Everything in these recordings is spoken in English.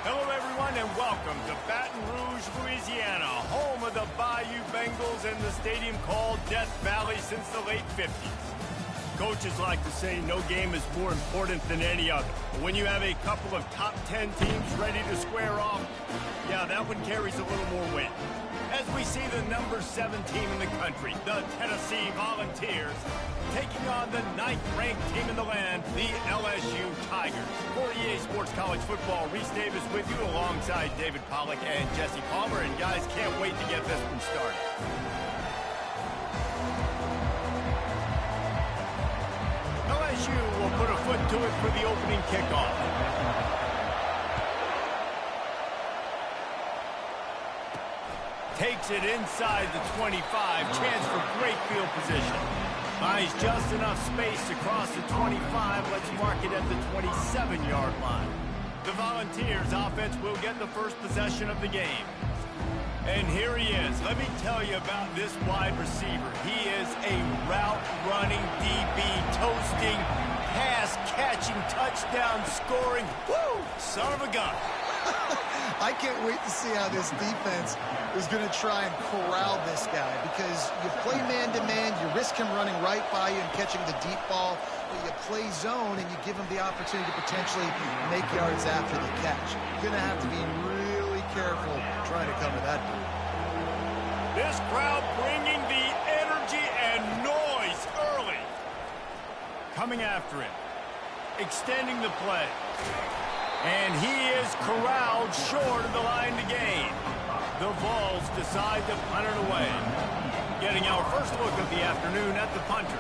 Hello, everyone, and welcome to Baton Rouge, Louisiana, home of the Bayou Bengals and the stadium called Death Valley since the late 50s. Coaches like to say no game is more important than any other. But when you have a couple of top 10 teams ready to square off, yeah, that one carries a little more weight. As we see the number 7 team in the country, the Tennessee Volunteers, taking on the 9th-ranked team in the land, the LSU Tigers. For EA Sports College Football, Reese Davis with you alongside David Pollack and Jesse Palmer. And guys, can't wait to get this one started. LSU will put a foot to it for the opening kickoff. Takes it inside the 25. Chance for great field position. Buys just enough space to cross the 25. Let's mark it at the 27-yard line. The Volunteers offense will get the first possession of the game. And here he is. Let me tell you about this wide receiver. He is a route-running DB, toasting, pass-catching, touchdown-scoring, woo, son of a gun. I can't wait to see how this defense is going to try and corral this guy, because you play man-to-man, you risk him running right by you and catching the deep ball, but you play zone and you give him the opportunity to potentially make yards after the catch. You're going to have to be really careful trying to cover that dude. This crowd bringing the energy and noise early. Coming after him, extending the play. And he is corralled short of the line to gain. The Vols decide to punt it away. Getting our first look of the afternoon at the punter.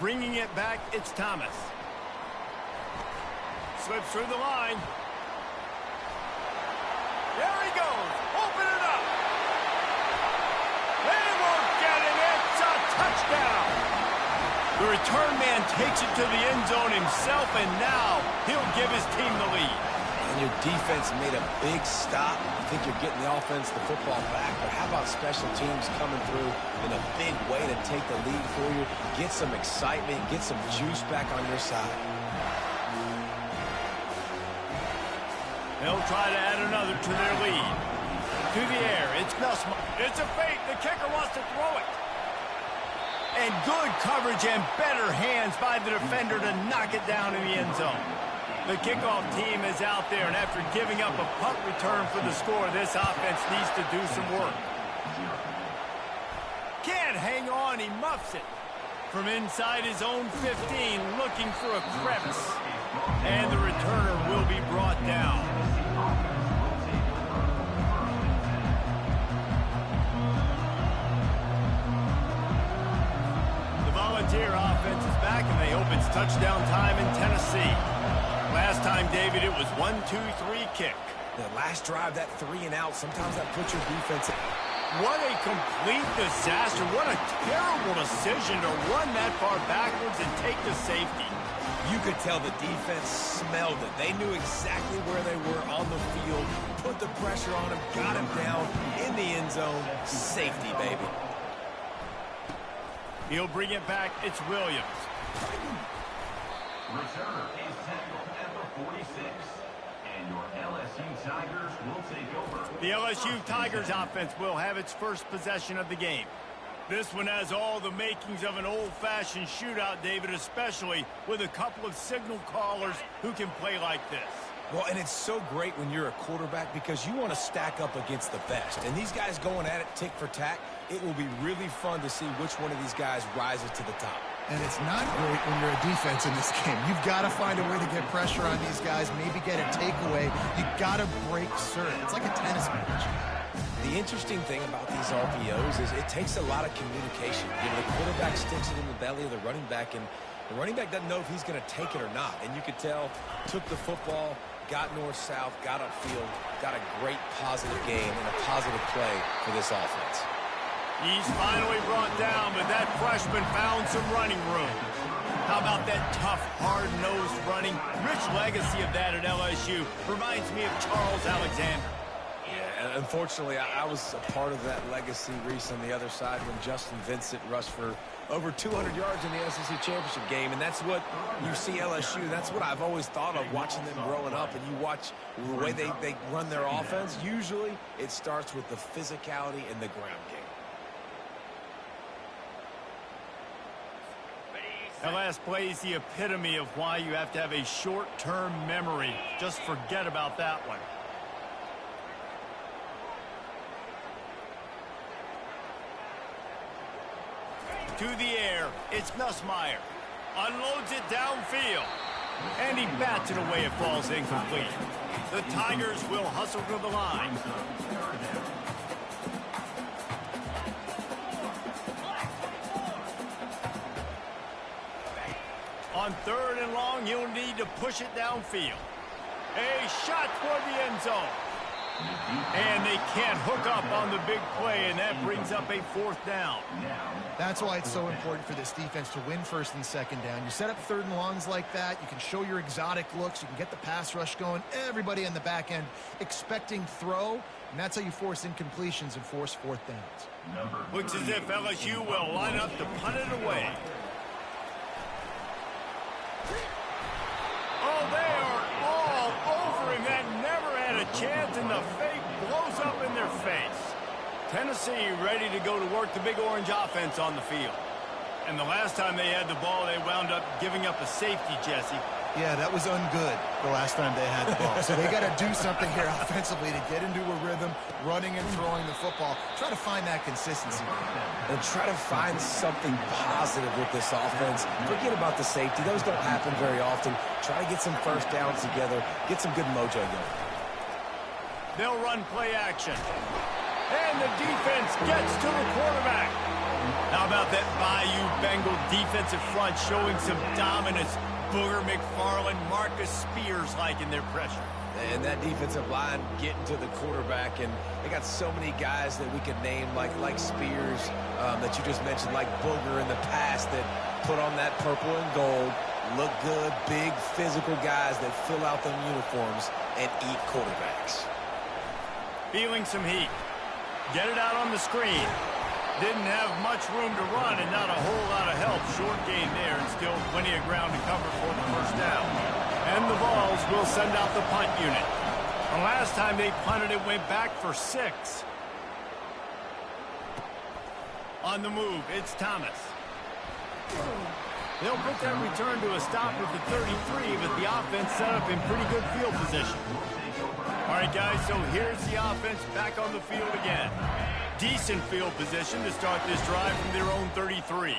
Bringing it back, it's Thomas. Slips through the line. There he goes. Open it up. They won't get it. It's a touchdown. The return man takes it to the end zone himself, and now he'll give his team the lead. And your defense made a big stop. You think you're getting the offense, the football back, but how about special teams coming through in a big way to take the lead for you, get some excitement, get some juice back on your side. They'll try to add another to their lead. To the air, it's Nussbaum. It's a fake. The kicker wants to throw it. And good coverage and better hands by the defender to knock it down in the end zone. The kickoff team is out there, and after giving up a punt return for the score, this offense needs to do some work. Can't hang on, he muffs it. From inside his own 15, looking for a crevice. And the returner will be brought down. Volunteer offense is back, and they hope it's touchdown time in Tennessee. Last time, David, it was 1-2-3 kick. The last drive, that 3 and out, sometimes that puts your defense in. What a complete disaster. What a terrible decision to run that far backwards and take the safety. You could tell the defense smelled it. They knew exactly where they were on the field, put the pressure on him, got him down in the end zone. Safety, baby. He'll bring it back. It's Williams. Returner is tackled at the 46. And your LSU Tigers will take over. The LSU Tigers offense will have its first possession of the game. This one has all the makings of an old-fashioned shootout, David, especially with a couple of signal callers who can play like this. Well, and it's so great when you're a quarterback because you want to stack up against the best. And these guys going at it tick for tack, it will be really fun to see which one of these guys rises to the top. And it's not great when you're a defense in this game. You've got to find a way to get pressure on these guys, maybe get a takeaway. You've got to break serve. It's like a tennis match. The interesting thing about these RPOs is it takes a lot of communication. You know, the quarterback sticks it in the belly of the running back, and the running back doesn't know if he's going to take it or not. And you could tell, took the football, got north-south, got upfield, got a great positive game and a positive play for this offense. He's finally brought down, but that freshman found some running room. How about that tough, hard-nosed running? Rich legacy of that at LSU. Reminds me of Charles Alexander. Yeah, unfortunately, I was a part of that legacy, Reese, on the other side when Justin Vincent rushed for over 200 yards in the SEC championship game, and that's what you see LSU. That's what I've always thought of watching them growing up, and you watch the way they run their offense. Usually, it starts with the physicality and the ground game. That last play is the epitome of why you have to have a short-term memory. Just forget about that one. To the air, it's Nussmeier. Unloads it downfield. And he bats it away. It falls incomplete. The Tigers will hustle to the line. On 3rd and long, he'll need to push it downfield. A shot toward the end zone. And they can't hook up on the big play, and that brings up a 4th down. That's why it's so important for this defense to win 1st and 2nd down. You set up 3rd and longs like that. You can show your exotic looks. You can get the pass rush going. Everybody on the back end expecting throw, and that's how you force incompletions and force 4th downs. Looks as if LSU will line up to punt it away. Oh, they are all over him. That never had a chance, and the fake blows up in their face. Tennessee ready to go to work the Big Orange offense on the field. And the last time they had the ball, they wound up giving up a safety, Jesse. Yeah, that was ungood the last time they had the ball. So they got to do something here offensively to get into a rhythm, running and throwing the football. Try to find that consistency. And try to find something positive with this offense. Forget about the safety. Those don't happen very often. Try to get some 1st downs together. Get some good mojo going. They'll run play action. And the defense gets to the quarterback. How about that Bayou Bengal defensive front showing some dominance? Booger McFarland, Marcus Spears-like in their pressure. And that defensive line getting to the quarterback, and they got so many guys that we could name like Spears that you just mentioned, like Booger in the past that put on that purple and gold, look good, big physical guys that fill out them uniforms and eat quarterbacks. Feeling some heat. Get it out on the screen. Didn't have much room to run and not a whole lot of help. Short gain there and still plenty of ground to cover for the 1st down. And the Vols will send out the punt unit. The last time they punted, it went back for 6. On the move, it's Thomas. They'll put that return to a stop at the 33, but the offense set up in pretty good field position. All right, guys, so here's the offense back on the field again. Decent field position to start this drive from their own 33.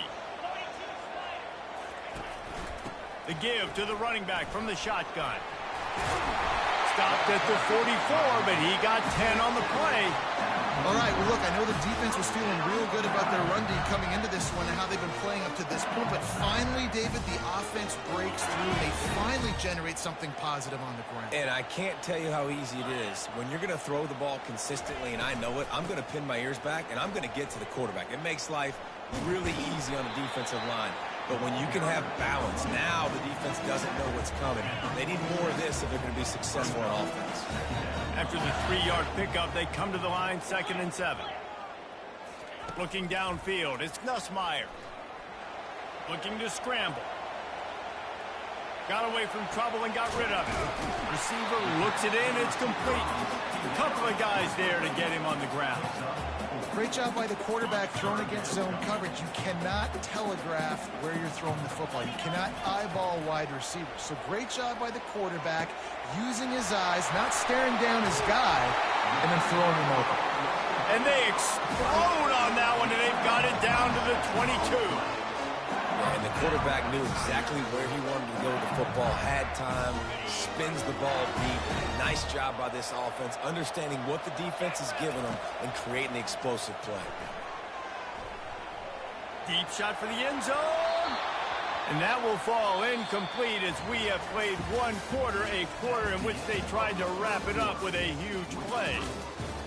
The give to the running back from the shotgun. Stopped at the 44, but he got 10 on the play. All right, well, look, I know the defense was feeling real good about their run D coming into this one and how they've been playing up to this point, but finally, David, the offense breaks through. They finally generate something positive on the ground. And I can't tell you how easy it is. When you're going to throw the ball consistently, and I know it, I'm going to pin my ears back, and I'm going to get to the quarterback. It makes life really easy on the defensive line. But when you can have balance, now the defense doesn't know what's coming. They need more of this if they're going to be successful on offense. After the 3-yard pickup, they come to the line, 2nd and 7. Looking downfield, it's Nussmeier. Looking to scramble. Got away from trouble and got rid of it. Receiver looks it in, it's complete. A couple of guys there to get him on the ground. Great job by the quarterback throwing against zone coverage. You cannot telegraph where you're throwing the football. You cannot eyeball wide receivers. So great job by the quarterback using his eyes, not staring down his guy, and then throwing him open. And they explode on that one, and they've got it down to the 22. And the quarterback knew exactly where he wanted to go with the football, had time, spins the ball deep. Nice job by this offense, understanding what the defense is giving them and creating the explosive play. Deep shot for the end zone. And that will fall incomplete as we have played one quarter, a quarter in which they tried to wrap it up with a huge play.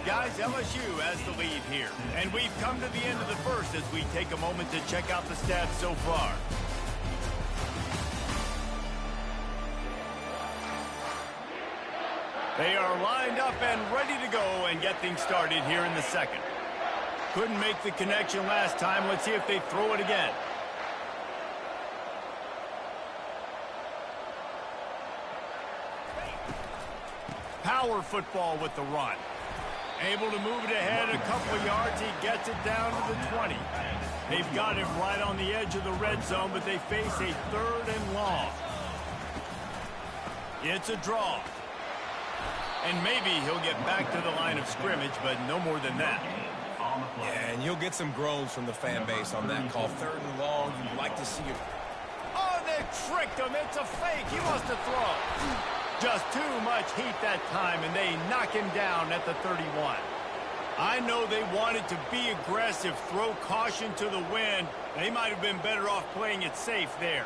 Guys, LSU has the lead here. And we've come to the end of the first as we take a moment to check out the stats so far. They are lined up and ready to go and get things started here in the second. Couldn't make the connection last time. Let's see if they throw it again. Power football with the run. Able to move it ahead a couple of yards. He gets it down to the 20. They've got him right on the edge of the red zone, but they face a 3rd and long. It's a draw. And maybe he'll get back to the line of scrimmage, but no more than that. Yeah, and you'll get some groans from the fan base on that call. 3rd and long, you'd like to see it. Oh, they tricked him. It's a fake. He wants to throw. Just too much heat that time, and they knock him down at the 31. I know they wanted to be aggressive, throw caution to the wind. They might have been better off playing it safe there.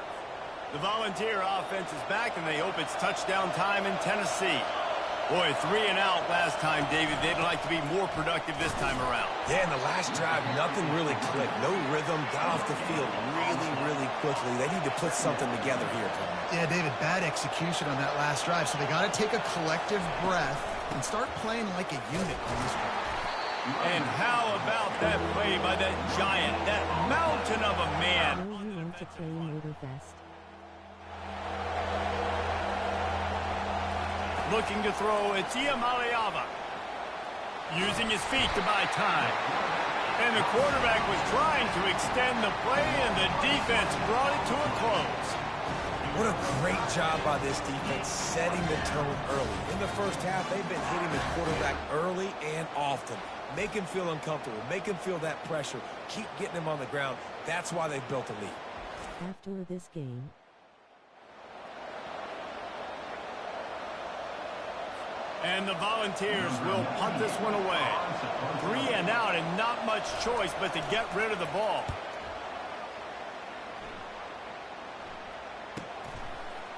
The Volunteer offense is back, and they hope it's touchdown time in Tennessee. Boy, 3 and out last time, David. They'd like to be more productive this time around. Yeah, in the last drive, nothing really clicked. No rhythm, got off the field really quickly. They need to put something together here, Tom. Yeah, David, bad execution on that last drive. So they got to take a collective breath and start playing like a unit on this one. And how about that play by that giant, that mountain of a man? Know you want to play Motorfest. Looking to throw, it's Iamaleava. Using his feet to buy time. And the quarterback was trying to extend the play, and the defense brought it to a close. What a great job by this defense setting the tone early. In the first half, they've been hitting the quarterback early and often. Make him feel uncomfortable. Make him feel that pressure. Keep getting him on the ground. That's why they've built a lead. After this game, And the Volunteers will punt this one away. 3 and out and not much choice but to get rid of the ball.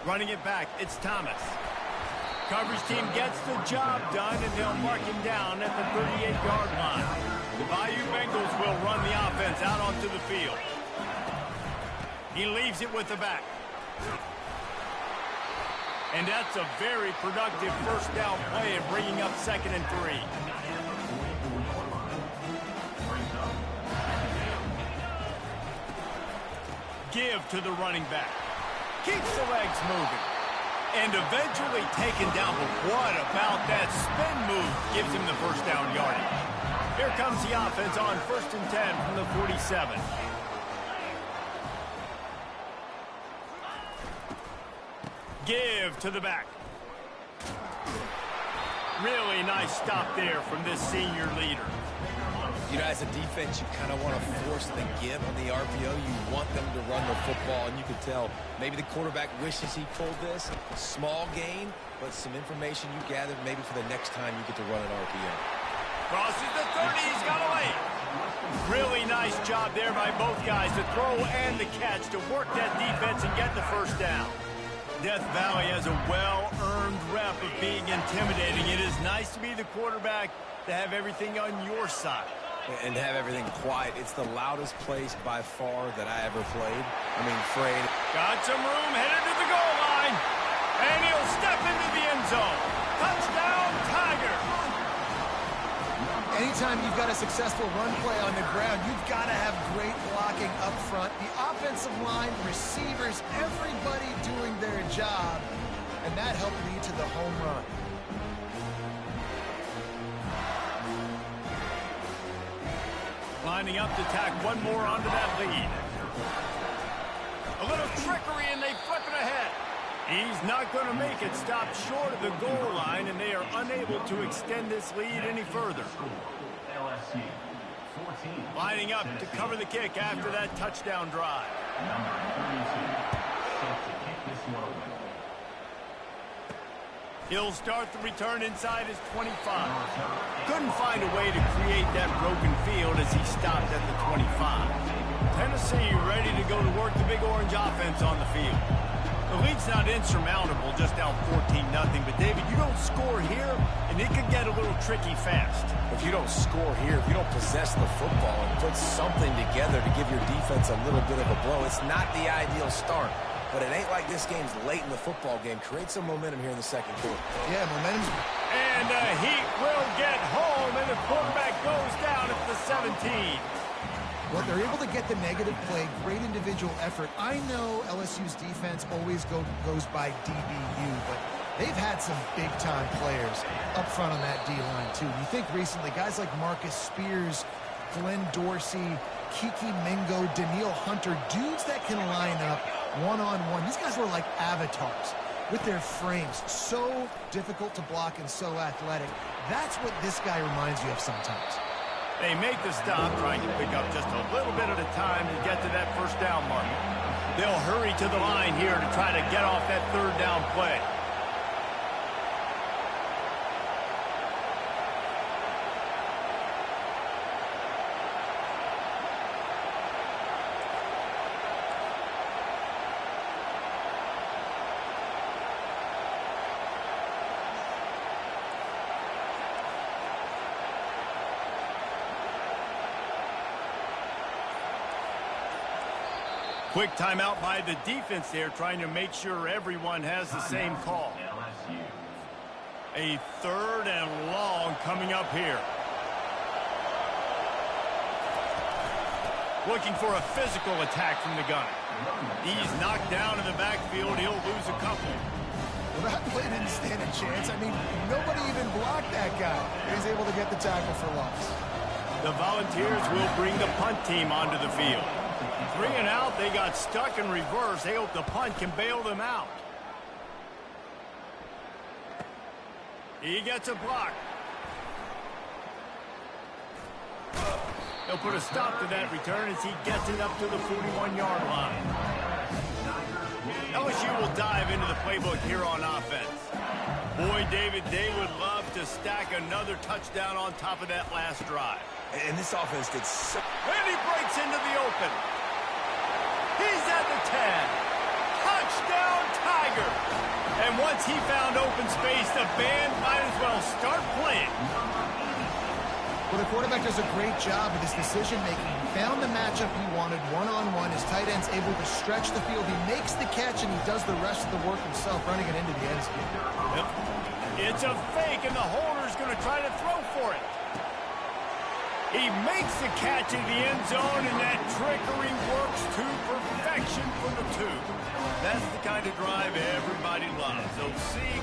Running it back, it's Thomas. Coverage team gets the job done, and they'll mark him down at the 38-yard line. The Bayou Bengals will run the offense out onto the field. He leaves it with the back. And that's a very productive first down play and bringing up 2nd and 3. Give to the running back. Keeps the legs moving. And eventually taken down. But what about that spin move gives him the first down yardage? Here comes the offense on 1st and 10 from the 47. Give to the back. Really nice stop there from this senior leader. You know, as a defense, you kind of want to force the give on the RPO. You want them to run the football, and you can tell maybe the quarterback wishes he pulled this. Small gain, but some information you gathered maybe for the next time you get to run an RPO. Crosses the 30. He's got a lane. Really nice job there by both guys to throw and the catch to work that defense and get the first down. Death Valley has a well-earned rep of being intimidating. It is nice to be the quarterback, to have everything on your side. And to have everything quiet. It's the loudest place by far that I ever played. I mean, Frayed. Got some room, headed to the goal line. And he'll step into the end zone. Touchdown, Tiger. Anytime you've got a successful run play on the ground, you've got to have great blocking up front. The offensive line, receivers, everybody doing their job. And that helped lead to the home run. Lining up to tack one more onto that lead. A little trickery and they flip it ahead. He's not going to make it. Stop short of the goal line, and they are unable to extend this lead any further. Lining up to cover the kick after that touchdown drive. He'll start the return inside his 25. Couldn't find a way to create that broken field as he stopped at the 25. Tennessee ready to go to work the big orange offense on the field. The lead's not insurmountable, just down 14-0. But, David, you don't score here, and it could get a little tricky fast. If you don't score here, if you don't possess the football and put something together to give your defense a little bit of a blow, it's not the ideal start. But it ain't like this game's late in the football game. Create some momentum here in the second quarter. Yeah, momentum. And he will get home, and the quarterback goes down at the 17. Well, they're able to get the negative play, great individual effort. I know LSU's defense always goes by DBU, but they've had some big-time players up front on that D-line, too. You think recently, guys like Marcus Spears, Glenn Dorsey, Kiki Mingo, Daniil Hunter, dudes that can line up one-on-one. These guys were like avatars with their frames. So difficult to block and so athletic. That's what this guy reminds you of sometimes. They make the stop, trying to pick up just a little bit at a time to get to that first down mark. They'll hurry to the line here to try to get off that third down play. Quick timeout by the defense there, trying to make sure everyone has the same call. A third and long coming up here. Looking for a physical attack from the gunner. He's knocked down in the backfield. He'll lose a couple. Well, that play didn't stand a chance. I mean, nobody even blocked that guy. He was able to get the tackle for loss. The Volunteers will bring the punt team onto the field. 3 and out, they got stuck in reverse. They hope the punt can bail them out. He gets a block. They'll put a stop to that return as he gets it up to the 41-yard line. LSU will dive into the playbook here on offense. Boy, David, they would love to stack another touchdown on top of that last drive. And this offense did so... And he breaks into the open. He's at the 10. Touchdown, Tiger. And once he found open space, the band might as well start playing. Well, the quarterback does a great job with his decision-making. He found the matchup he wanted, one-on-one. His tight end's able to stretch the field. He makes the catch, and he does the rest of the work himself, running it into the end zone. Yep. It's a fake, and the holder's going to try to throw for it. He makes the catch in the end zone, and that trickery works to perfection for the two. That's the kind of drive everybody loves. So see...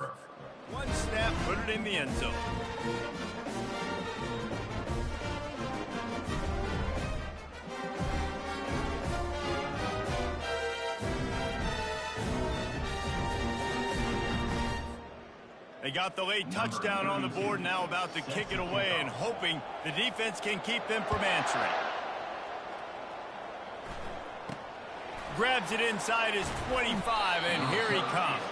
One snap, put it in the end zone. They got the late touchdown on the board, now about to kick it away and hoping the defense can keep them from answering. Grabs it inside his 25, and here he comes.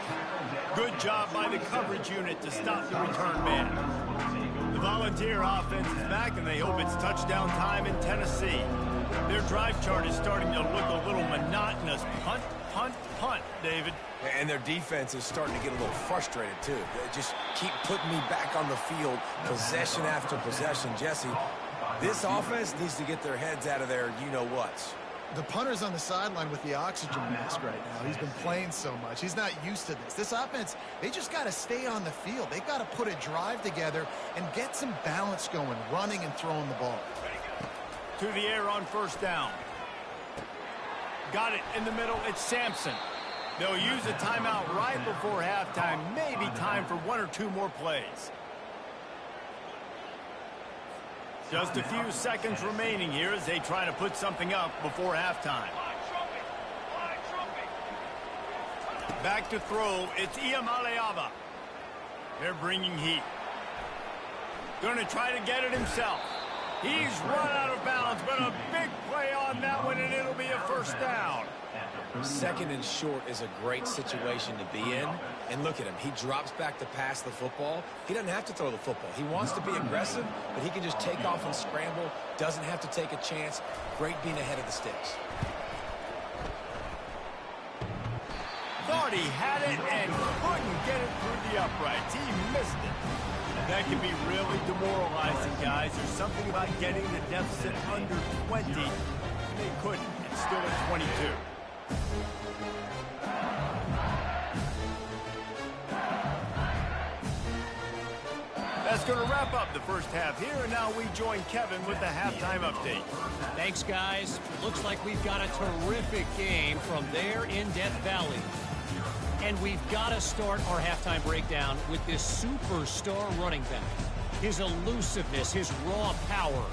Good job by the coverage unit to stop the return man. The Volunteer offense is back, and they hope it's touchdown time in Tennessee. Their drive chart is starting to look a little monotonous. Punt, punt, punt, David. And their defense is starting to get a little frustrated, too. They just keep putting me back on the field, possession after possession. Jesse, this offense needs to get their heads out of their you-know-whats. The punter's on the sideline with the oxygen mask right now. He's been playing so much. He's not used to this. This offense, they just got to stay on the field. They've got to put a drive together and get some balance going, running and throwing the ball. To the air on first down. Got it in the middle. It's Sampson. They'll use a timeout right before halftime. Maybe time for one or two more plays. Just a few seconds remaining here as they try to put something up before halftime. Back to throw. It's Iamaleava. They're bringing heat. Going to try to get it himself. He's run out of bounds, but a big play on that one, and it'll be a first down. Second and short is a great situation to be in. And look at him. He drops back to pass the football. He doesn't have to throw the football. He wants to be aggressive, but he can just take off and scramble. Doesn't have to take a chance. Great being ahead of the sticks. Thought he had it and couldn't get it through the uprights. He missed it. That can be really demoralizing, guys. There's something about getting the deficit under 20. They couldn't. It's still at 22. That's going to wrap up the first half here, and now we join Kevin with the halftime update. Thanks, guys. Looks like we've got a terrific game from there in Death Valley. And we've got to start our halftime breakdown with this superstar running back. His elusiveness, his raw power.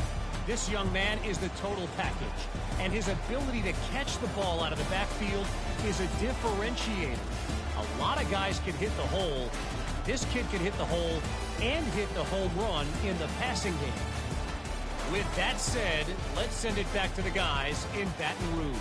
This young man is the total package. And his ability to catch the ball out of the backfield is a differentiator. A lot of guys can hit the hole. This kid can hit the hole and hit the home run in the passing game. With that said, let's send it back to the guys in Baton Rouge.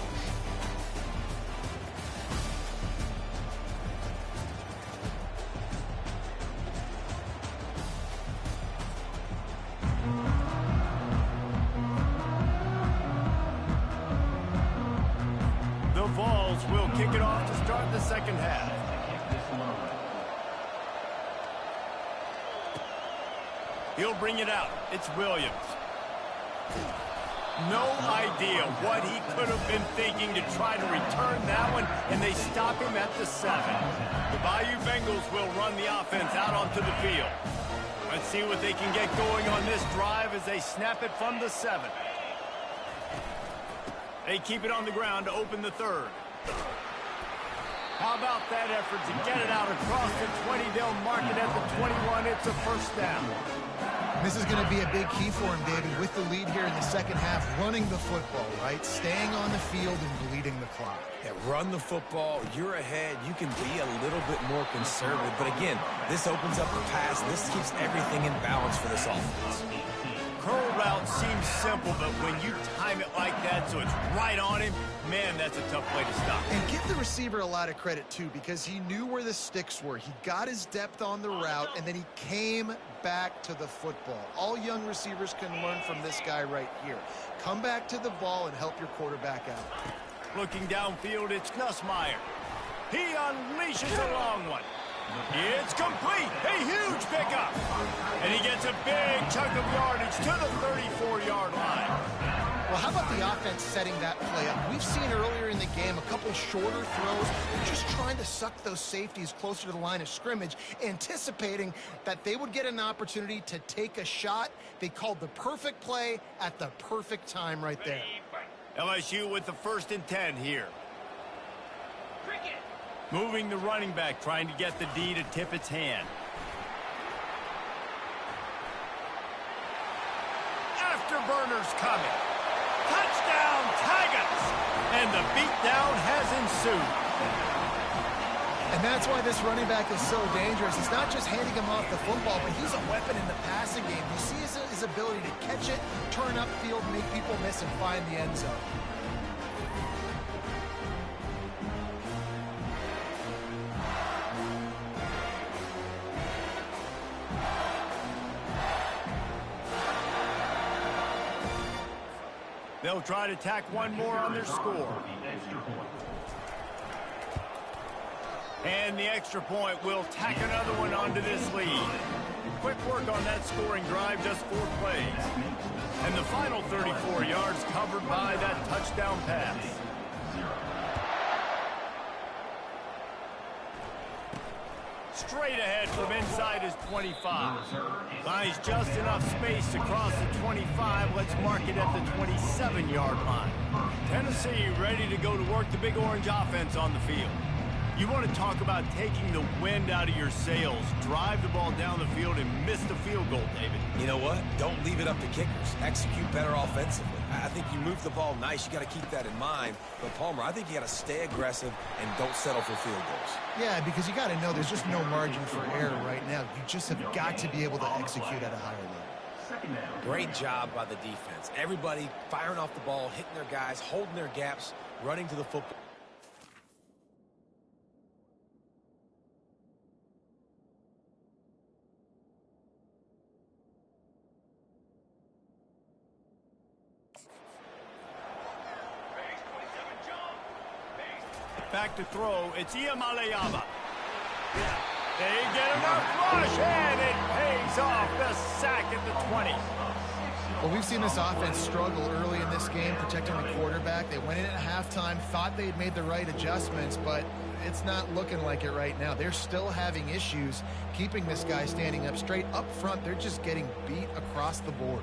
The Vols will kick it off to start the second half. He'll bring it out. It's Williams. No idea what he could have been thinking to try to return that one, and they stop him at the 7. The Bayou Bengals will run the offense out onto the field. Let's see what they can get going on this drive as they snap it from the 7. They keep it on the ground to open the third. How about that effort to get it out across the 20? They'll mark it at the 21. It's a first down. This is going to be a big key for him, David, with the lead here in the second half, running the football, right? Staying on the field and bleeding the clock. Yeah, run the football. You're ahead. You can be a little bit more conservative. But again, this opens up the pass. This keeps everything in balance for this offense. Curl route seems simple, but when you time it like that so it's right on him, man, that's a tough play to stop. And give the receiver a lot of credit, too, because he knew where the sticks were. He got his depth on the route, and then he came back to the football. All young receivers can learn from this guy right here. Come back to the ball and help your quarterback out. Looking downfield, it's Nussmeier. He unleashes a long one. It's complete. A huge pickup. And he gets a big chunk of yardage to the 34-yard line. Well, how about the offense setting that play up? We've seen earlier in the game a couple shorter throws, just trying to suck those safeties closer to the line of scrimmage, anticipating that they would get an opportunity to take a shot. They called the perfect play at the perfect time right there. LSU with the 1st and 10 here. Moving the running back, trying to get the D to tip its hand. Afterburners coming. Touchdown, Tigers! And the beatdown has ensued. And that's why this running back is so dangerous. It's not just handing him off the football, but he's a weapon in the passing game. You see his ability to catch it, turn upfield, make people miss, and find the end zone. They'll try to tack one more on their score. And the extra point will tack another one onto this lead. Quick work on that scoring drive, just 4 plays. And the final 34 yards covered by that touchdown pass. Straight ahead from inside his 25. Finds just enough space to cross the 25. Let's mark it at the 27-yard line. Tennessee ready to go to work the Big Orange offense on the field. You want to talk about taking the wind out of your sails. Drive the ball down the field and miss the field goal, David. You know what? Don't leave it up to kickers. Execute better offensively. I think you move the ball nice. You got to keep that in mind. But, Palmer, I think you got to stay aggressive and don't settle for field goals. Yeah, because you got to know there's just no margin for error right now. You just have got to be able to execute at a higher level. Great job by the defense. Everybody firing off the ball, hitting their guys, holding their gaps, running to the football. Back to throw. It's Iamaleava. They get enough rush, and it pays off. The sack at the 20. Well, we've seen this offense struggle early in this game, protecting the quarterback. They went in at halftime, thought they'd made the right adjustments, but it's not looking like it right now. They're still having issues keeping this guy standing up straight. Up front, they're just getting beat across the board.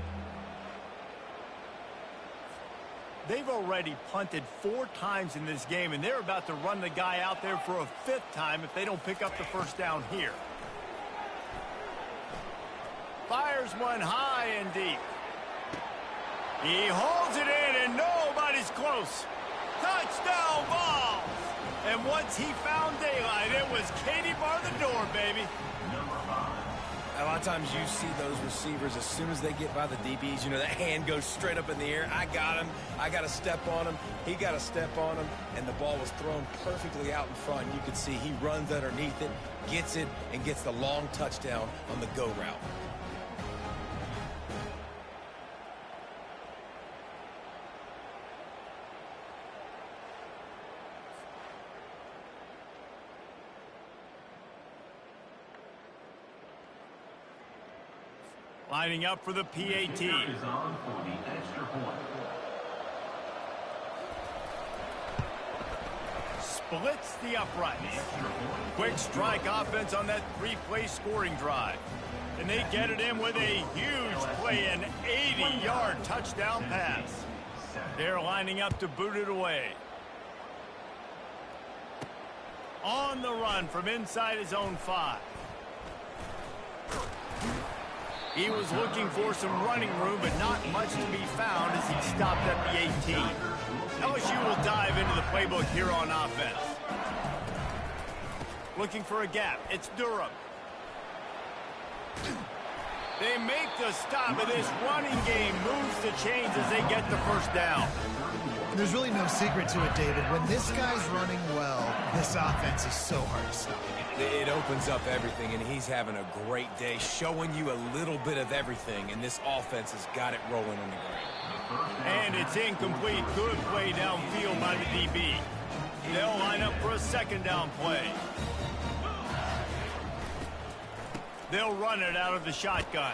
They've already punted 4 times in this game, and they're about to run the guy out there for a 5th time if they don't pick up the first down here. Fires one high and deep. He holds it in, and nobody's close. Touchdown ball! And once he found daylight, it was Katie bar the door, baby. A lot of times you see those receivers, as soon as they get by the DBs, you know, that hand goes straight up in the air. I got him. I got to step on him. He got to step on him. And the ball was thrown perfectly out in front. You can see he runs underneath it, and gets the long touchdown on the go route. Lining up for the PAT. Is on for the extra point. Splits the uprights. Quick strike offense on that 3-play scoring drive. And they get it in with a huge play, an 80-yard touchdown pass. They're lining up to boot it away. On the run from inside his own 5. He was looking for some running room, but not much to be found as he stopped at the 18. LSU will dive into the playbook here on offense. Looking for a gap. It's Durham. They make the stop, and this running game moves the chains as they get the first down. There's really no secret to it, David. When this guy's running well, this offense is so hard to stop. It opens up everything, and he's having a great day, showing you a little bit of everything, and this offense has got it rolling on the ground. And it's incomplete. Good play downfield by the DB. They'll line up for a 2nd down play. They'll run it out of the shotgun.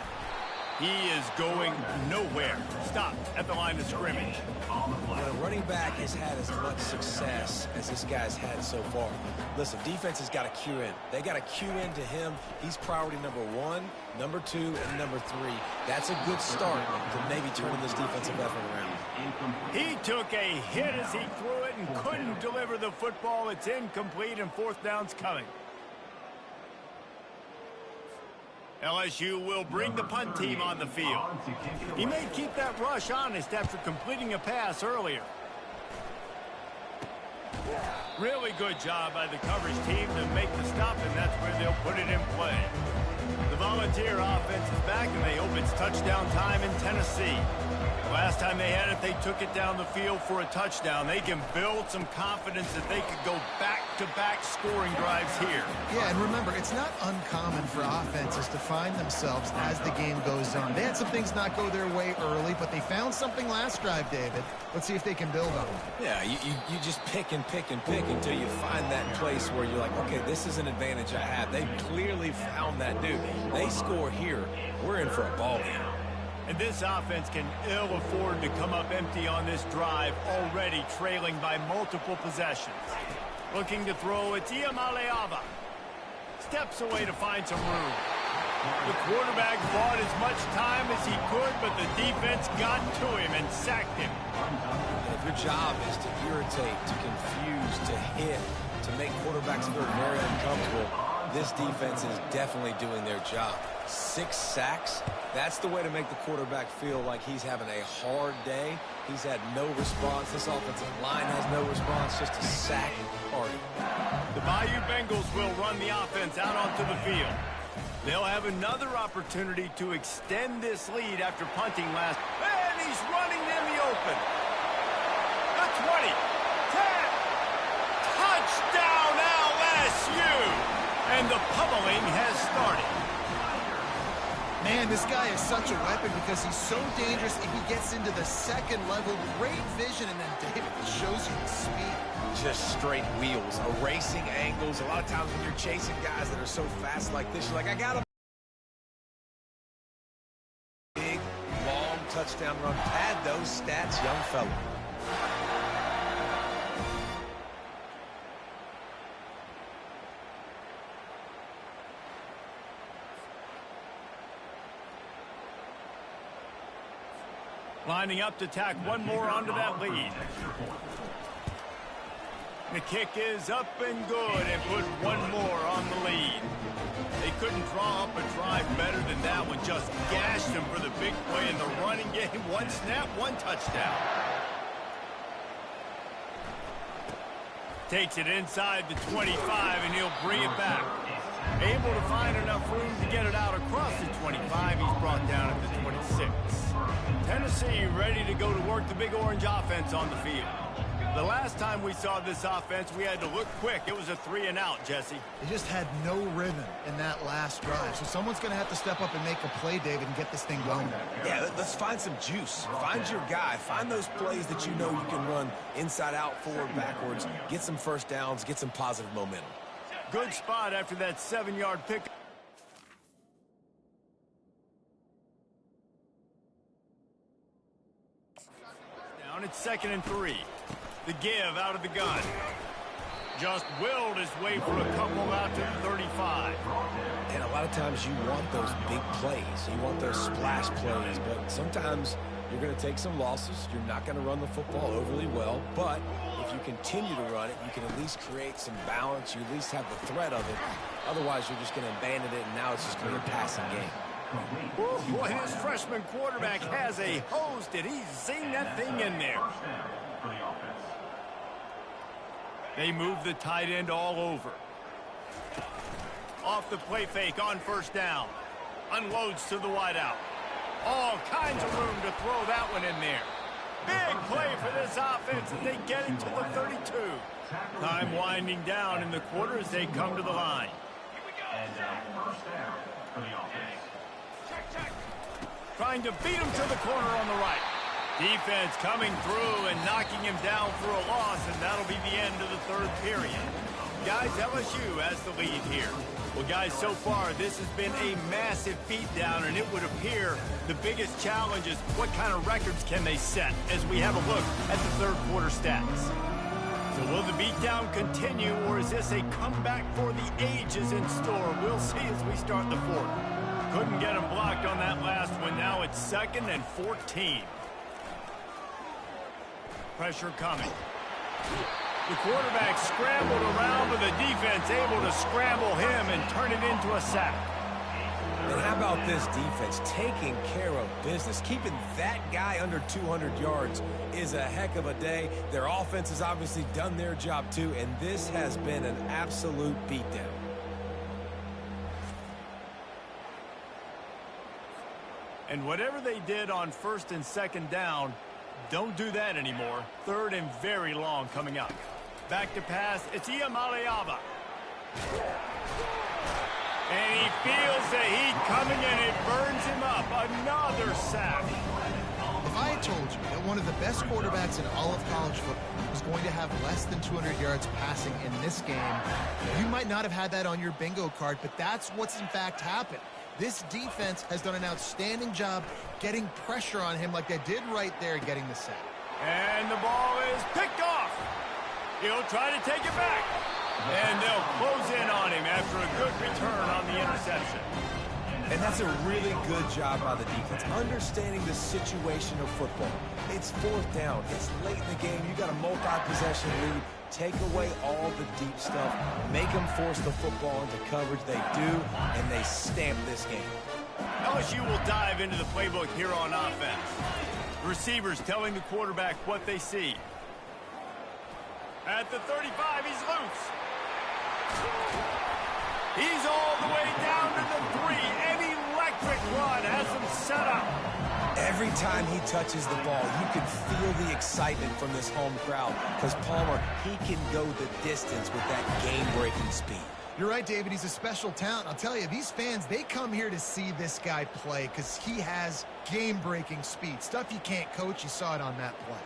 He is going nowhere. Stop at the line of scrimmage. When a running back has had as much success as this guy's had so far, listen, defense has got to cue in. They got to cue in to him. He's priority number 1, number 2, and number 3. That's a good start to maybe turning this defensive effort around. He took a hit as he threw it, and couldn't deliver the football. It's incomplete, and fourth down's coming. LSU will bring the punt team on the field. He may keep that rush honest after completing a pass earlier. Really good job by the coverage team to make the stop, and that's where they'll put it in play. The Volunteer offense is back, and they hope it's touchdown time in Tennessee. The last time they had it, they took it down the field for a touchdown. They can build some confidence that they could go back-to-back scoring drives here. Yeah, and remember, it's not uncommon for offenses to find themselves as the game goes on. They had some things not go their way early, but they found something last drive, David. Let's see if they can build on it. Yeah, you just pick and pick and pick until you find that place where you're like, okay, this is an advantage I have. They clearly found that dude. They score here, we're in for a ball game. And this offense can ill afford to come up empty on this drive, already trailing by multiple possessions. Looking to throw, it's Iamaleava. Steps away to find some room. The quarterback bought as much time as he could, but the defense got to him and sacked him. If your job is to irritate, to confuse, to hit, to make quarterbacks feel very uncomfortable, this defense is definitely doing their job. 6 sacks, that's the way to make the quarterback feel like he's having a hard day. He's had no response. This offensive line has no response, just a sack party. The Bayou Bengals will run the offense out onto the field. They'll have another opportunity to extend this lead after punting last. And he's running in the open. The 20, 10, touchdown LSU! And the pummeling has started. Man, this guy is such a weapon because he's so dangerous. If he gets into the second level, great vision, and then David shows you the speed. Just straight wheels, erasing angles. A lot of times when you're chasing guys that are so fast like this, you're like, I got him. Big, long touchdown run. Pad those stats, young fella. Lining up to tack one more onto that lead. The kick is up and good, and put one more on the lead. They couldn't draw up a drive better than that one. Just gashed him for the big play in the running game. One snap, one touchdown. Takes it inside the 25, and he'll bring it back. Able to find enough room to get it out across the 25. He's brought down at the 26. Tennessee ready to go to work the Big Orange offense on the field. The last time we saw this offense, we had to look quick. It was a 3-and-out, Jesse. They just had no rhythm in that last drive. So someone's going to have to step up and make a play, David, and get this thing going. Yeah, let's find some juice. Find your guy. Find those plays that you know you can run inside out, forward, backwards. Get some first downs. Get some positive momentum. Good spot after that 7-yard pick. Down at 2nd and 3. The give out of the gun. Just willed his way for a couple out to the 35. And a lot of times you want those big plays. You want those splash plays. But sometimes you're going to take some losses. You're not going to run the football overly well. But if you continue to run it, you can at least create some balance. You at least have the threat of it. Otherwise, you're just going to abandon it, and now it's just going to be a passing game. Ooh, boy, this freshman quarterback has a hose. Did he zing that thing in there? They move the tight end all over. Off the play fake on first down. Unloads to the wideout. All kinds of room to throw that one in there. Big play for this offense as they get it to the 32. Time winding down in the quarter as they come to the line. And first down for the offense. Trying to beat him to the corner on the right. Defense coming through and knocking him down for a loss, and that'll be the end of the third period. Guys, LSU has the lead here. Well, guys, so far this has been a massive beatdown, and it would appear the biggest challenge is what kind of records can they set as we have a look at the third quarter stats. So will the beatdown continue, or is this a comeback for the ages in store? We'll see as we start the fourth. Couldn't get him blocked on that last one. Now it's 2nd and 14. Pressure coming. The quarterback scrambled around, but the defense able to scramble him and turn it into a sack. And how about this defense taking care of business? Keeping that guy under 200 yards is a heck of a day. Their offense has obviously done their job too, and this has been an absolute beatdown. And whatever they did on 1st and 2nd down, don't do that anymore. 3rd and very long coming up. Back to pass, it's Iamaleava. And he feels the heat coming and it burns him up. Another sack. If I had told you that one of the best quarterbacks in all of college football was going to have less than 200 yards passing in this game, you might not have had that on your bingo card, but that's what's in fact happened. This defense has done an outstanding job getting pressure on him like they did right there getting the sack. And the ball is picked off. He'll try to take it back. And they'll close in on him after a good return on the interception. And that's a really good job by the defense, understanding the situation of football. It's 4th down. It's late in the game. You got a multi-possession lead. Take away all the deep stuff. Make them force the football into coverage. They do, and they stamp this game. LSU will dive into the playbook here on offense. The receivers telling the quarterback what they see. At the 35, he's loose. He's all the way down to the 3. An electric run has him set up. Every time he touches the ball, you can feel the excitement from this home crowd because Palmer, he can go the distance with that game-breaking speed. You're right, David. He's a special talent. I'll tell you, these fans, they come here to see this guy play because he has game-breaking speed. Stuff you can't coach. You saw it on that play.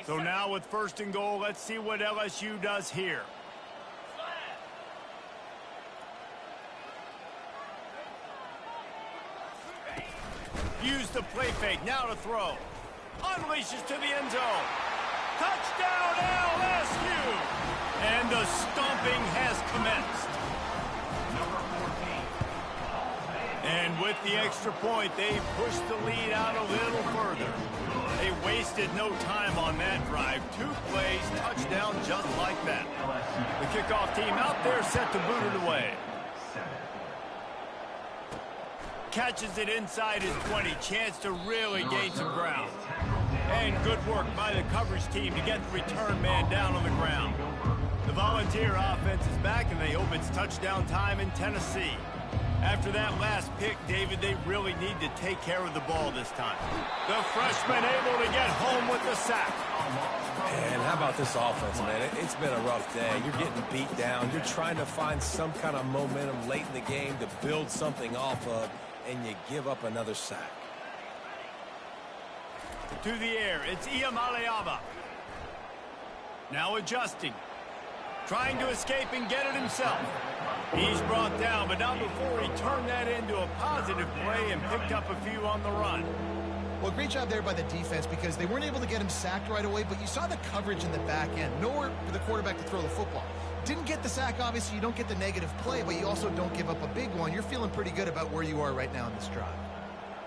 So now with 1st and goal, let's see what LSU does here. Use the play fake, now to throw. Unleashes to the end zone. Touchdown LSU! And the stomping has commenced. And with the extra point, they pushed the lead out a little further. They wasted no time on that drive. 2 plays, touchdown just like that. The kickoff team out there set to boot it away. Catches it inside his 20. Chance to really gain some ground. And good work by the coverage team to get the return man down on the ground. The Volunteer offense is back, and they hope it's touchdown time in Tennessee. After that last pick, David, they really need to take care of the ball this time. The freshman able to get home with the sack. And how about this offense, man? It's been a rough day. You're getting beat down. You're trying to find some kind of momentum late in the game to build something off of, and you give up another sack. To the air, it's Iamaleava. Now adjusting. Trying to escape and get it himself. He's brought down, but not before he turned that into a positive play and picked up a few on the run. Well, great job there by the defense because they weren't able to get him sacked right away, but you saw the coverage in the back end. Nowhere for the quarterback to throw the football. Didn't get the sack, obviously. You don't get the negative play, but you also don't give up a big one. You're feeling pretty good about where you are right now in this drive.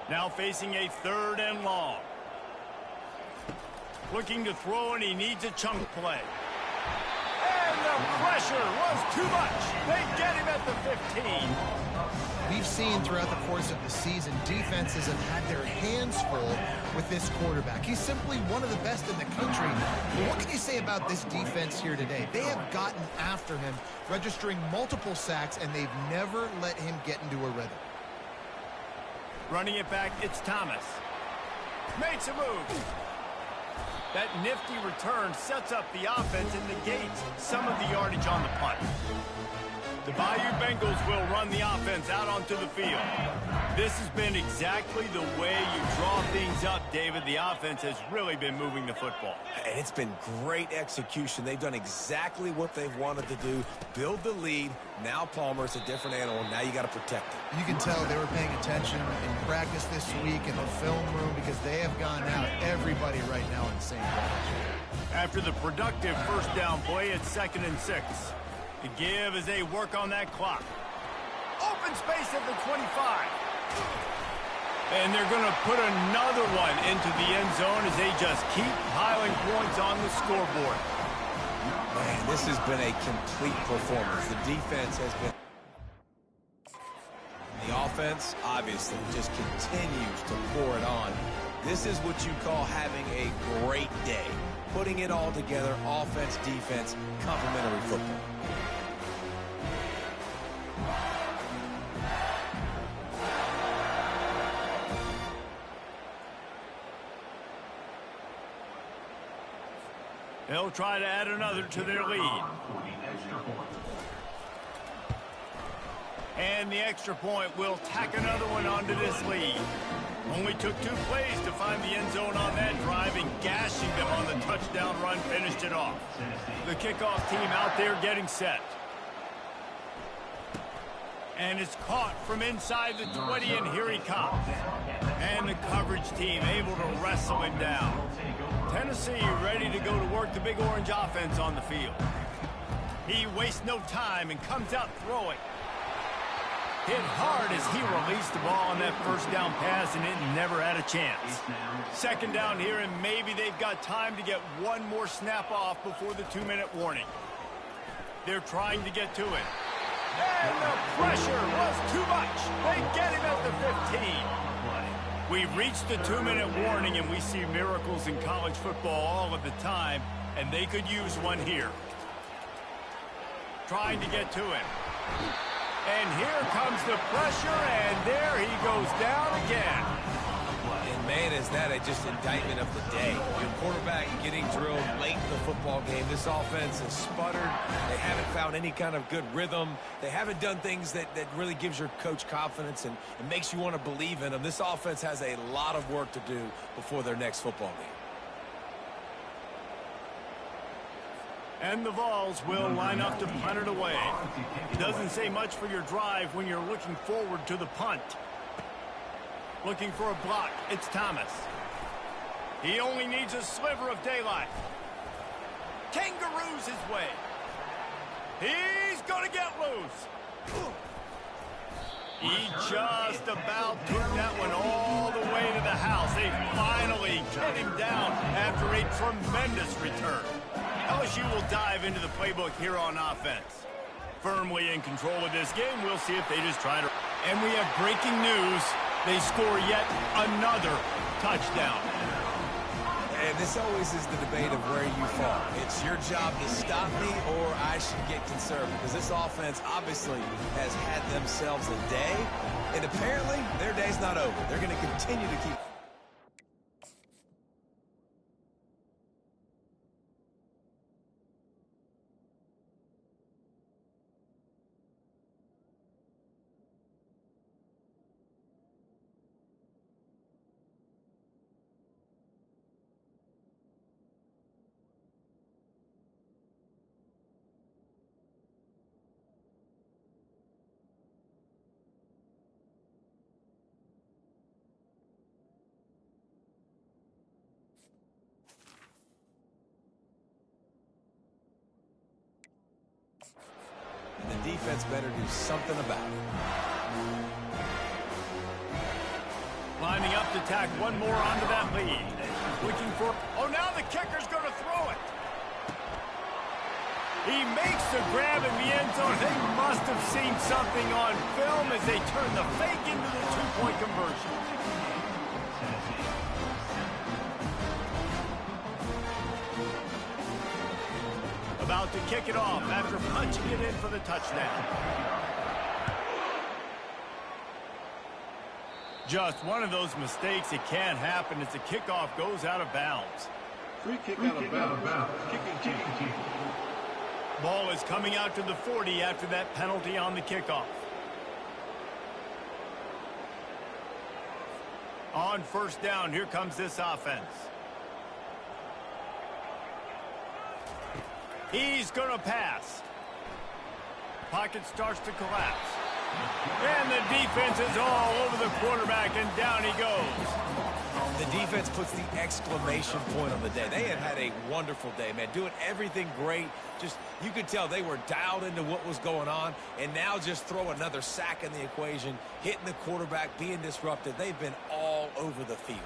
Now facing a 3rd and long. Looking to throw, and he needs a chunk play. And the pressure was too much. They get him at the 15. We've seen throughout the course of the season, defenses have had their hands full with this quarterback. He's simply one of the best in the country. But what can you say about this defense here today? They have gotten after him, registering multiple sacks, and they've never let him get into a rhythm. Running it back, it's Thomas. Makes a move. That nifty return sets up the offense and negates some of the yardage on the punt. The Bayou Bengals will run the offense out onto the field. This has been exactly the way you draw things up, David. The offense has really been moving the football. And it's been great execution. They've done exactly what they've wanted to do. Build the lead. Now Palmer's a different animal. Now you got to protect him. You can tell they were paying attention in practice this week in the film room because they have gone out everybody right now on the same page. After the productive 1st down play, it's 2nd and 6. The give as they work on that clock. Open space at the 25. And they're going to put another one into the end zone as they just keep piling points on the scoreboard. Man, this has been a complete performance. The defense has been... The offense, obviously, just continues to pour it on. This is what you call having a great day. Putting it all together, offense, defense, complementary football. They'll try to add another to their lead. And the extra point will tack another one onto this lead. Only took 2 plays to find the end zone on that drive, and gashing them on the touchdown run finished it off. The kickoff team out there getting set. And it's caught from inside the 20, and here he comes. And the coverage team able to wrestle him down. Tennessee ready to go to work the Big Orange offense on the field. He wastes no time and comes out throwing. Hit hard as he released the ball on that first down pass, and it never had a chance. Second down here, and maybe they've got time to get one more snap off before the 2-minute warning. They're trying to get to it. And the pressure was too much. They get him at the 15. We've reached the 2-minute warning, and we see miracles in college football all of the time, and they could use one here. Trying to get to him. And here comes the pressure, and there he goes down again. And man, is that just indictment of the day. Your quarterback getting drilled late in the football game. This offense has sputtered. They haven't found any kind of good rhythm. They haven't done things that really gives your coach confidence and makes you want to believe in them. This offense has a lot of work to do before their next football game. And the Vols will line up to punt it away. Doesn't say much for your drive when you're looking forward to the punt. Looking for a block, it's Thomas. He only needs a sliver of daylight. Kangaroos his way. He's going to get loose. He just about took that one all the way to the house. They finally get him down after a tremendous return. LSU will dive into the playbook here on offense. Firmly in control of this game. We'll see if they just try to... And we have breaking news. They score yet another touchdown. And this always is the debate of where you fall. It's your job to stop me, or I should get conservative. Because this offense obviously has had themselves a day. And apparently, their day's not over. They're going to continue to keep... The defense better do something about it. Lining up to tack one more onto that lead. Looking for... Oh, now the kicker's going to throw it. He makes the grab in the end zone. They must have seen something on film as they turn the fake into the two-point conversion. About to kick it off after punching it in for the touchdown. Just one of those mistakes. It can't happen as the kickoff goes out of bounds. Free kick out of bounds. Kicking. Ball is coming out to the 40 after that penalty on the kickoff. On first down, here comes this offense. He's going to pass. Pocket starts to collapse. And the defense is all over the quarterback, and down he goes. The defense puts the exclamation point on the day. They have had a wonderful day, man, doing everything great. Just, you could tell they were dialed into what was going on, and now just throw another sack in the equation, hitting the quarterback, being disruptive. They've been all over the field.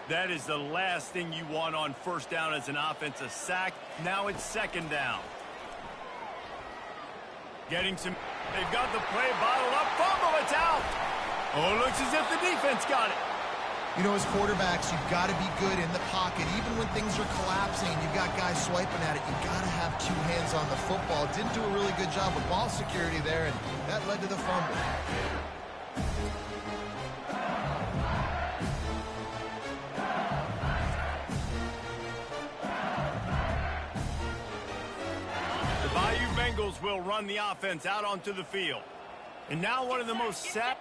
That is the last thing you want on first down as an offensive sack. Now it's second down. Getting some, they've got the play bottled up, fumble, it's out. Oh, it looks as if the defense got it. You know, as quarterbacks, you've got to be good in the pocket. Even when things are collapsing and you've got guys swiping at it, you've got to have two hands on the football. Didn't do a really good job of ball security there, and that led to the fumble. Bengals will run the offense out onto the field. And now one of the most sad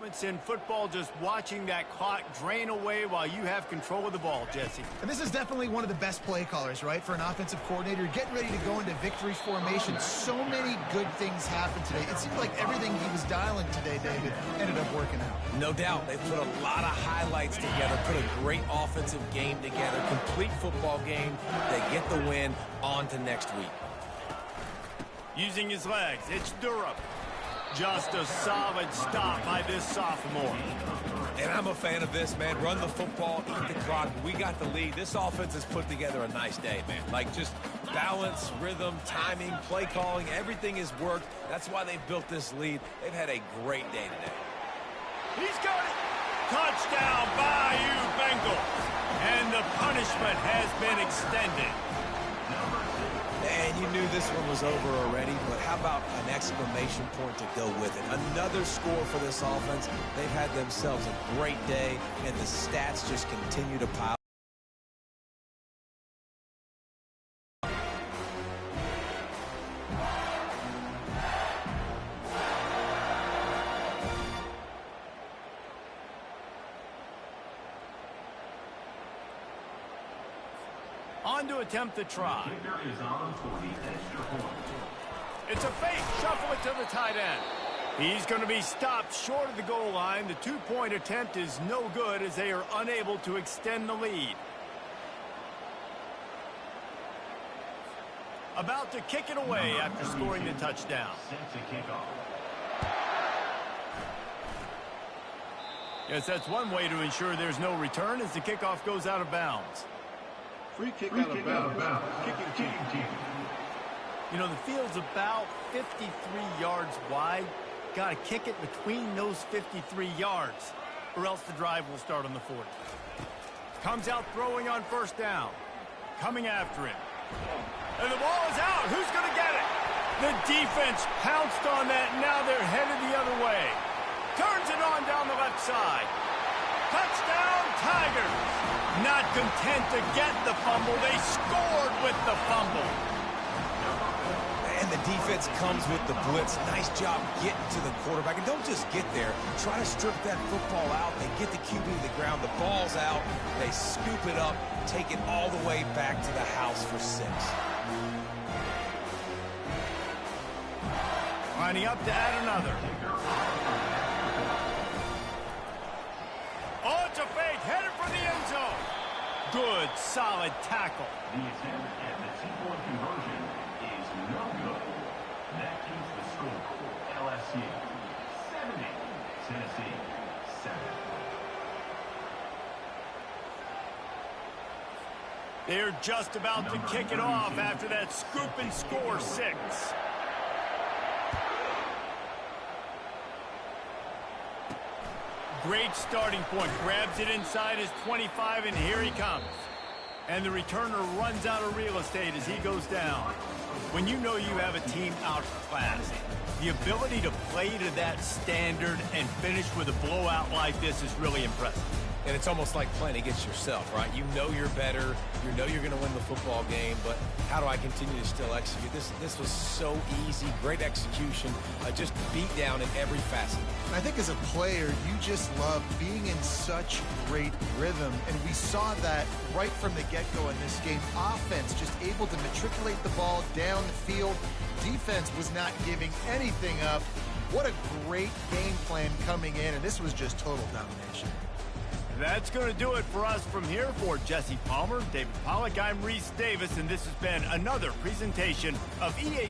moments in football, just watching that clock drain away while you have control of the ball, Jesse. And this is definitely one of the best play callers, right, for an offensive coordinator. Getting ready to go into victory formation. So many good things happened today. It seemed like everything he was dialing today, David, ended up working out. No doubt. They put a lot of highlights together, put a great offensive game together, complete football game. They get the win. On to next week. Using his legs, it's Durham. Just a solid stop by this sophomore. And I'm a fan of this, man. Run the football, eat the clock. We got the lead. This offense has put together a nice day, man. Like, just balance, rhythm, timing, play calling, everything has worked. That's why they've built this lead. They've had a great day today. He's got it. Touchdown, Bayou Bengals. And the punishment has been extended. And you knew this one was over already, but how about an exclamation point to go with it? Another score for this offense. They've had themselves a great day, and the stats just continue to pile. On to attempt the try. Kicker is on for the extra point. It's a fake. Shuffle it to the tight end. He's going to be stopped short of the goal line. The two-point attempt is no good as they are unable to extend the lead. About to kick it away after scoring the touchdown. Set to kick off. Yes, that's one way to ensure there's no return as the kickoff goes out of bounds. Free kick out of bounds. Kicking team. You know, the field's about 53 yards wide. Got to kick it between those 53 yards, or else the drive will start on the 40. Comes out throwing on first down. Coming after him. And the ball is out. Who's going to get it? The defense pounced on that. Now they're headed the other way. Turns it on down the left side. Touchdown, Tigers. Not content to get the fumble, they scored with the fumble. And the defense comes with the blitz. Nice job getting to the quarterback. And don't just get there. Try to strip that football out. They get the QB to the ground. The ball's out. They scoop it up, take it all the way back to the house for 6. Lining up to add another. Oh, it's a fake. Headed for the end zone. Good, solid tackle. The attempt at the two-point conversion is no good. That keeps the score. LSU 70, Tennessee 7. They're just about to kick it off after that scoop and score 6. Great starting point. Grabs it inside his 25, and here he comes. And the returner runs out of real estate as he goes down. When you know you have a team outclassed, the ability to play to that standard and finish with a blowout like this is really impressive. And it's almost like playing against yourself, right? You know you're better. You know you're going to win the football game, but how do I continue to still execute? This was so easy. Great execution. Just beat down in every facet. I think as a player, you just love being in such great rhythm, and we saw that right from the get-go in this game. Offense just able to matriculate the ball down the field. Defense was not giving anything up. What a great game plan coming in, and this was just total domination. That's going to do it for us from here. For Jesse Palmer, David Pollack, I'm Reese Davis, and this has been another presentation of EA.